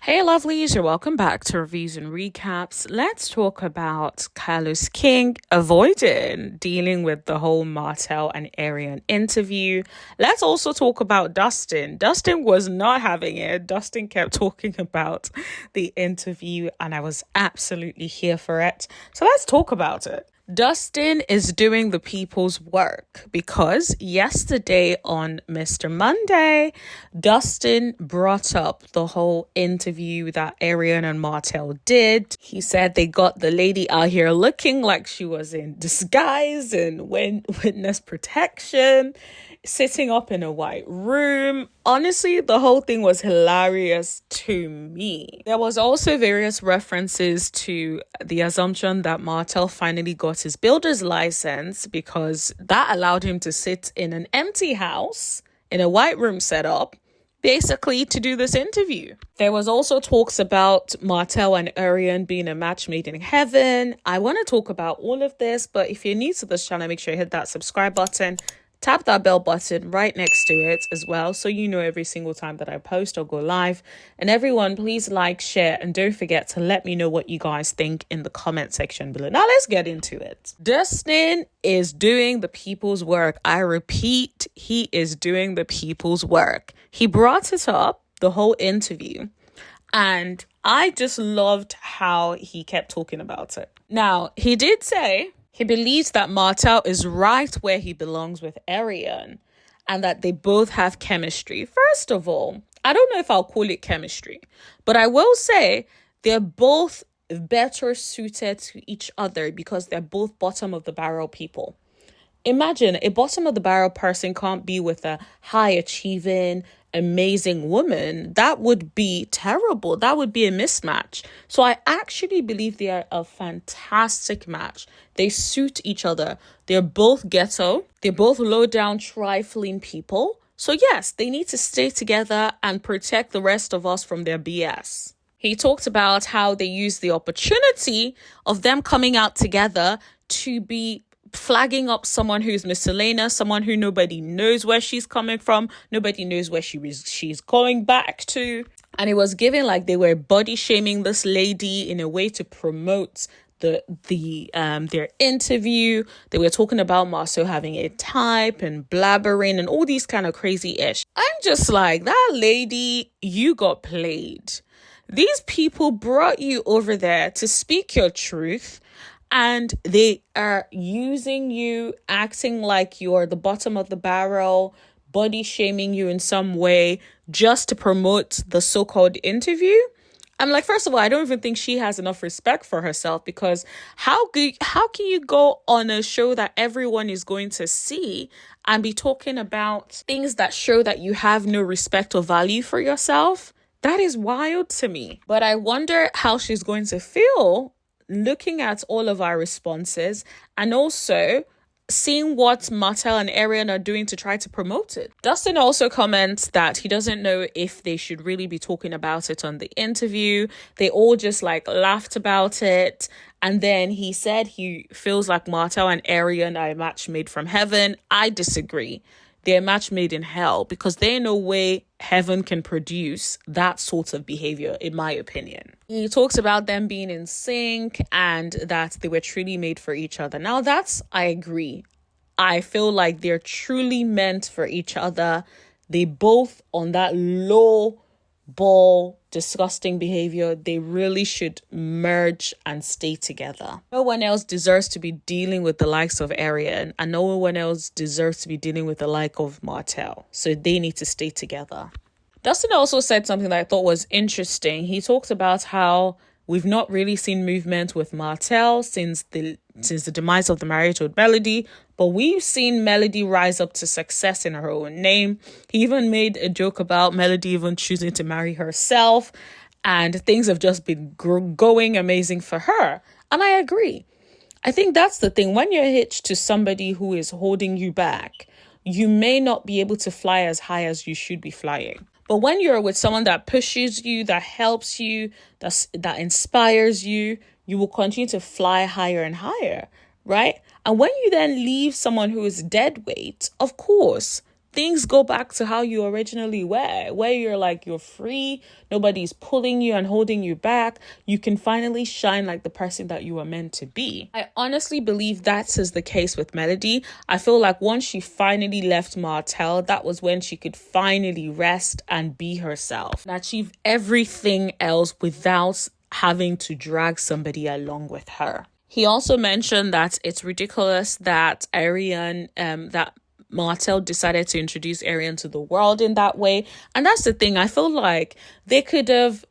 Hey lovelies, you're welcome back to Reviews and Recaps. Let's talk about Carlos King avoiding dealing with the whole Martell and Arionne interview. Let's also talk about Dustin. Dustin was not having it. Dustin kept talking about the interview and I was absolutely here for it. So let's talk about it. Dustin is doing the people's work because yesterday on Mr. Monday, Dustin brought up the whole interview that Arionne and Martell did. He said they got the lady out here looking like she was in disguise and witness protection, sitting up in a white room. Honestly, the whole thing was hilarious to me. There was also various references to the assumption that Martell finally got his builder's license because that allowed him to sit in an empty house in a white room setup, basically to do this interview. There was also talks about Martell and Arionne being a match made in heaven. I want to talk about all of this, but if you're new to this channel, make sure you hit that subscribe button. Tap that bell button right next to it as well, so you know every single time that I post or go live. And everyone, please like, share, and don't forget to let me know what you guys think in the comment section below. Now let's get into it. Dustin is doing the people's work. I repeat, he is doing the people's work. He brought it up the whole interview, and I just loved how he kept talking about it. Now, he did say he believes that Martell is right where he belongs with Arionne and that they both have chemistry. First of all, I don't know if I'll call it chemistry, but I will say they're both better suited to each other because they're both bottom of the barrel people. Imagine a bottom of the barrel person can't be with a high achieving, amazing woman. That would be terrible. That would be a mismatch. So I actually believe they are a fantastic match. They suit each other. They're both ghetto. They're both low down, trifling people. So yes, they need to stay together and protect the rest of us from their BS. He talked about how they use the opportunity of them coming out together to be flagging up someone who's miscellaneous, someone who nobody knows where she's coming from, nobody knows where she's going back to. And it was given like they were body shaming this lady in a way to promote their interview. They were talking about Marsau having a type and blabbering and all these kind of crazy ish. I'm just like, that lady, you got played. These people brought you over there to speak your truth, and they are using you, acting like you're the bottom of the barrel, body shaming you in some way just to promote the so-called interview. I'm like, first of all, I don't even think she has enough respect for herself, because how can you go on a show that everyone is going to see and be talking about things that show that you have no respect or value for yourself? That is wild to me. But I wonder how she's going to feel looking at all of our responses and also seeing what Martell and Arionne are doing to try to promote it. Dustin also comments that he doesn't know if they should really be talking about it on the interview. They all just like laughed about it. And then he said he feels like Martell and Arionne are a match made from heaven. I disagree. They're a match made in hell, because there ain't no way heaven can produce that sort of behavior, in my opinion. He talks about them being in sync and that they were truly made for each other. Now I agree. I feel like they're truly meant for each other. They both on that low ball, disgusting behavior. They really should merge and stay together. No one else deserves to be dealing with the likes of Arionne, and no one else deserves to be dealing with the like of Martell. So they need to stay together. Dustin also said something that I thought was interesting. He talked about how we've not really seen movement with Martell since the demise of the marriage with Melody, but we've seen Melody rise up to success in her own name. He even made a joke about Melody even choosing to marry herself, and things have just been going amazing for her. And I agree. I think that's the thing. When you're hitched to somebody who is holding you back, you may not be able to fly as high as you should be flying. But when you're with someone that pushes you, that helps you, that inspires you, you will continue to fly higher and higher, right? And when you then leave someone who is dead weight, of course, things go back to how you originally were, where you're like, you're free, nobody's pulling you and holding you back. You can finally shine like the person that you were meant to be. I honestly believe that is the case with Melody. I feel like once she finally left Martell, that was when she could finally rest and be herself and achieve everything else without having to drag somebody along with her. He also mentioned that it's ridiculous that that Martell decided to introduce Arionne to the world in that way. And that's the thing. I feel like they could have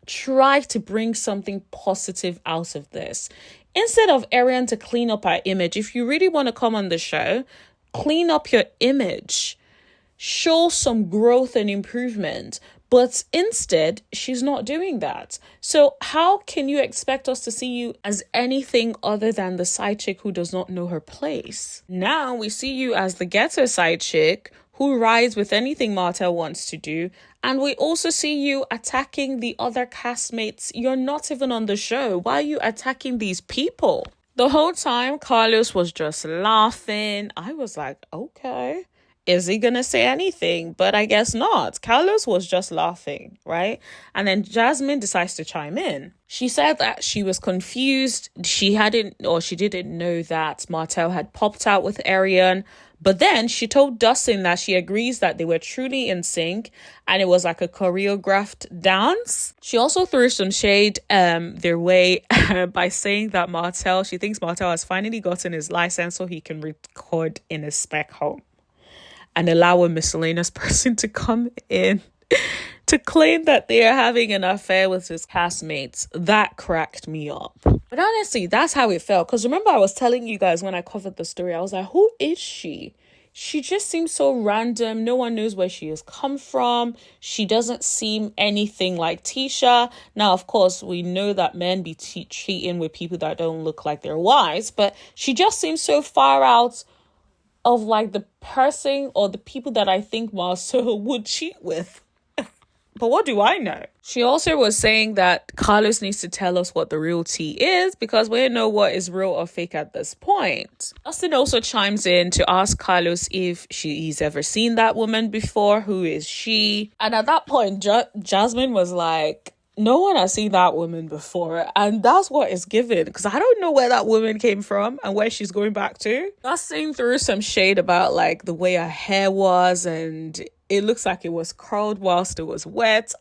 tried to bring something positive out of this. Instead of Arionne to clean up her image, if you really want to come on the show, clean up your image. Show some growth and improvement. But instead, she's not doing that. So how can you expect us to see you as anything other than the side chick who does not know her place? Now we see you as the ghetto side chick who rides with anything Martell wants to do. And we also see you attacking the other castmates. You're not even on the show. Why are you attacking these people? The whole time, Carlos was just laughing. I was like, okay. Is he going to say anything? But I guess not. Carlos was just laughing, right? And then Jasmine decides to chime in. She said that she was confused. She didn't know that Martell had popped out with Arionne. But then she told Dustin that she agrees that they were truly in sync and it was like a choreographed dance. She also threw some shade their way by saying that she thinks Martell has finally gotten his license so he can record in his spec home and allow a miscellaneous person to come in to claim that they are having an affair with his castmates. That cracked me up. But honestly, that's how it felt. Because remember I was telling you guys when I covered the story, I was like, who is she? She just seems so random. No one knows where she has come from. She doesn't seem anything like Tisha. Now, of course, we know that men be cheating with people that don't look like their wives. But she just seems so far out of like the person or the people that I think Marsau would cheat with. But what do I know? She also was saying that Carlos needs to tell us what the real tea is because we don't know what is real or fake at this point. Dustin also chimes in to ask Carlos if he's ever seen that woman before. Who is she? And at that point, Jasmine was like, no one has seen that woman before. And that's what is given. Because I don't know where that woman came from and where she's going back to. Dustin threw some shade about like the way her hair was and it looks like it was curled whilst it was wet.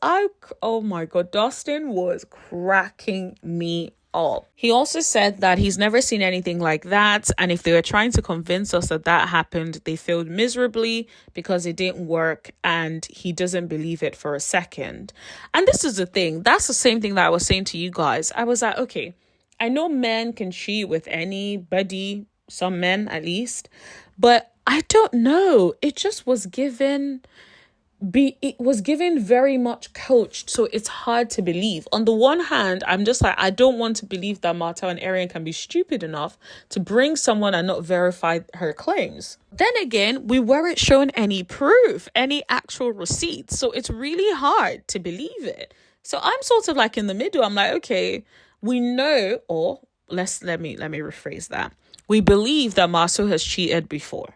Oh my God, Dustin was cracking me up. He also said that he's never seen anything like that. And if they were trying to convince us that happened, they failed miserably because it didn't work and he doesn't believe it for a second. And this is the thing. That's the same thing that I was saying to you guys. I was like, okay, I know men can cheat with anybody, some men at least, but I don't know. It just was given very much coached, so it's hard to believe. On the one hand, I'm just like, I don't want to believe that Martell and Arionne can be stupid enough to bring someone and not verify her claims. Then again, we weren't shown any proof, any actual receipts, so it's really hard to believe it. So I'm sort of like in the middle. I'm like, okay, we know, or let me rephrase that. We believe that Marsau has cheated before.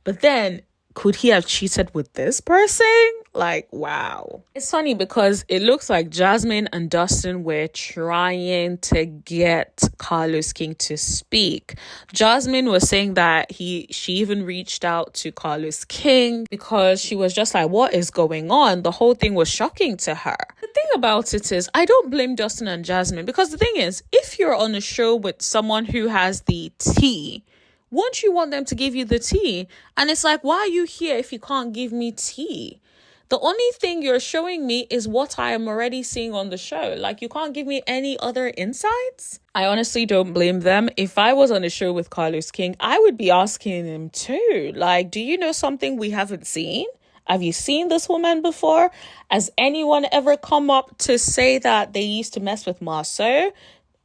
But then, could he have cheated with this person? Like, wow. It's funny because it looks like Jasmine and Dustin were trying to get Carlos King to speak. Jasmine was saying that she even reached out to Carlos King because she was just like, what is going on? The whole thing was shocking to her. The thing about it is, I don't blame Dustin and Jasmine because the thing is, if you're on a show with someone who has the tea, won't you want them to give you the tea? And it's like, why are you here if you can't give me tea? The only thing you're showing me is what I am already seeing on the show. Like, you can't give me any other insights? I honestly don't blame them. If I was on a show with Carlos King, I would be asking him too. Like, do you know something we haven't seen? Have you seen this woman before? Has anyone ever come up to say that they used to mess with Marsau?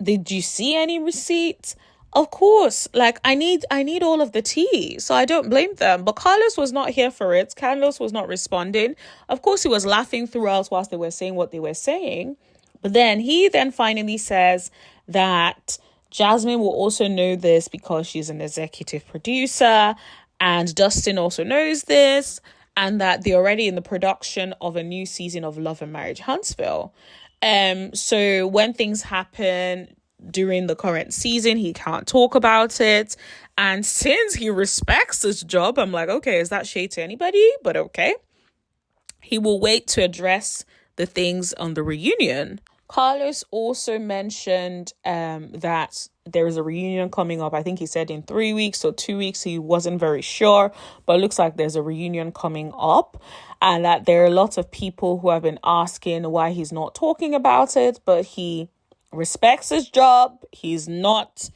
Did you see any receipts? Of course, like I need all of the tea, so I don't blame them. But Carlos was not here for it. Carlos was not responding. Of course, he was laughing throughout whilst they were saying what they were saying. But then he finally says that Jasmine will also know this because she's an executive producer And Dustin also knows this, and that they're already in the production of a new season of Love and Marriage Huntsville. So when things happen during the current season, he can't talk about it. And since he respects his job, I'm like, okay, is that shade to anybody? But okay. He will wait to address the things on the reunion. Carlos also mentioned that there is a reunion coming up. I think he said in 3 weeks or 2 weeks. He wasn't very sure, but it looks like there's a reunion coming up, and that there are lots of people who have been asking why he's not talking about it, but he respects his job. He's not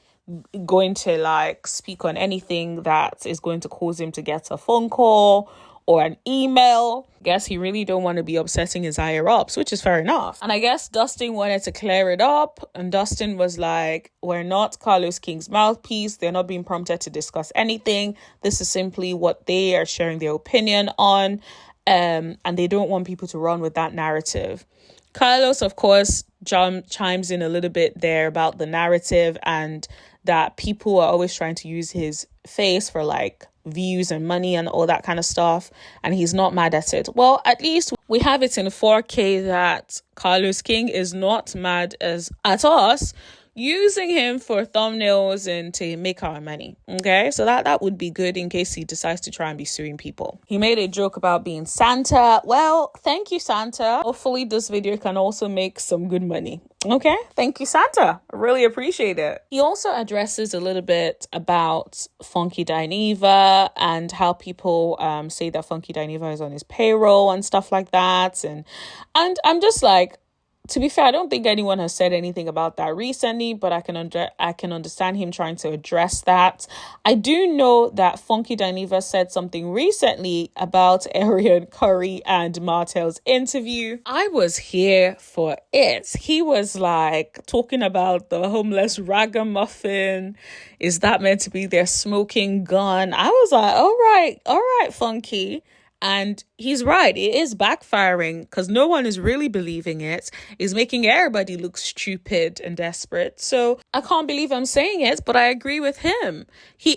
going to like speak on anything that is going to cause him to get a phone call or an email. Guess he really don't want to be upsetting his higher ups, which is fair enough. And I guess Dustin wanted to clear it up, and Dustin was like, we're not Carlos King's mouthpiece. They're not being prompted to discuss anything. This is simply what they are sharing their opinion on, and they don't want people to run with that narrative. Carlos, of course, chimes in a little bit there about the narrative and that people are always trying to use his face for like views and money and all that kind of stuff, and he's not mad at it. Well, at least we have it in 4K that Carlos King is not mad at us using him for thumbnails and to make our money. Okay, so that would be good in case he decides to try and be suing people. He made a joke about being Santa. Well, thank you, Santa. Hopefully this video can also make some good money. Okay, thank you, Santa. I really appreciate it. He also addresses a little bit about Funky Dineva and how people say that Funky Dineva is on his payroll and stuff like that. And I'm just like, to be fair, I don't think anyone has said anything about that recently, but I can understand him trying to address that. I do know that Funky Dineva said something recently about Arionne Curry and Martell's interview. I was here for it. He was like talking about the homeless ragamuffin. Is that meant to be their smoking gun? I was like, all right, Funky. And he's right. It is backfiring because no one is really believing it. It's making everybody look stupid and desperate. So I can't believe I'm saying it, but I agree with him. He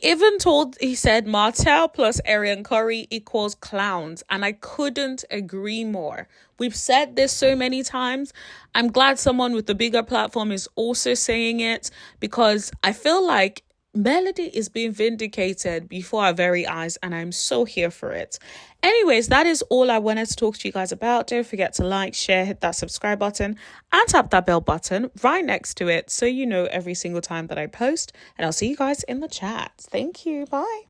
said Martell plus Arionne Curry equals clowns. And I couldn't agree more. We've said this so many times. I'm glad someone with a bigger platform is also saying it, because I feel like Melody is being vindicated before our very eyes, and I'm so here for it. Anyways, that is all I wanted to talk to you guys about. Don't forget to like, share, hit that subscribe button, and tap that bell button right next to it so you know every single time that I post. And I'll see you guys in the chat. Thank you. Bye.